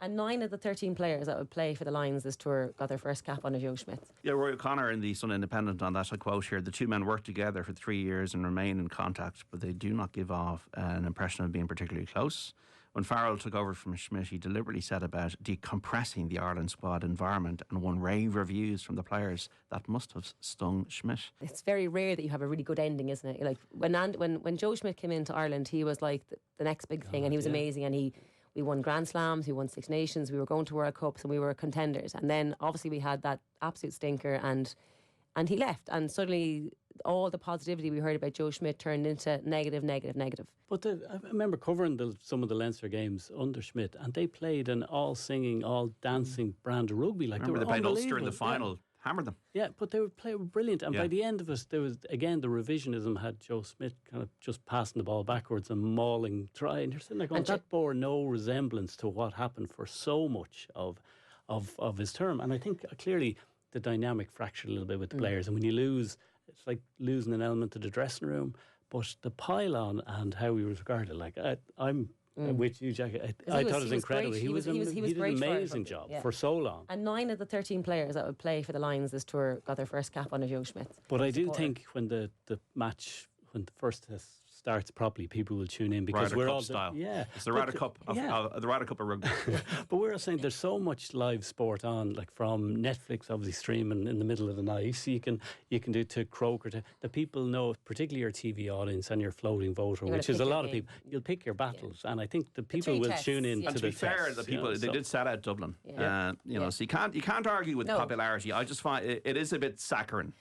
And 9 of the 13 players that would play for the Lions this tour got their first cap under Joe Schmidt. Yeah, Roy O'Connor in the Sun Independent on that, I quote here: "The two men worked together for 3 years and remain in contact, but they do not give off an impression of being particularly close." When Farrell took over from Schmidt, he deliberately set about decompressing the Ireland squad environment and won rave reviews from the players. That must have stung Schmidt. It's very rare that you have a really good ending, isn't it? Like when Joe Schmidt came into Ireland, he was like the next big thing, and he was amazing, and we won Grand Slams, we won Six Nations, we were going to World Cups, and we were contenders. And then obviously we had that absolute stinker, and he left, and suddenly all the positivity we heard about Joe Schmidt turned into negative. But I remember covering some of the Leinster games under Schmidt, and they played an all singing, all dancing brand of rugby. Like, remember they played were Ulster in the final, hammered them. Yeah, but they were brilliant. And by the end of it, there was, again, the revisionism had Joe Schmidt kind of just passing the ball backwards and mauling try. And you're sitting there going, that bore no resemblance to what happened for so much of his term. And I think clearly the dynamic fractured a little bit with the players. And when you lose, it's like losing an element of the dressing room. But the pile-on and how he was regarded, like, I'm with you, Jack. I thought it was incredible. Great. He did an amazing job for so long. And 9 of the 13 players that would play for the Lions this tour got their first cap under Joe Schmidt. But I do think when the match, when the first test starts properly, people will tune in because Ryder we're Cup all style. It's the Ryder Cup of the Ryder Cup of rugby. But we're saying there's so much live sport on, like from Netflix, obviously streaming in the middle of the night. So you can do to Croker. The people know, particularly your TV audience and your floating voter, which is a lot of people. You'll pick your battles, and I think the people will tune in to the tests. And to be fair, the people they did set out Dublin. So you can't argue with popularity. I just find it is a bit saccharine.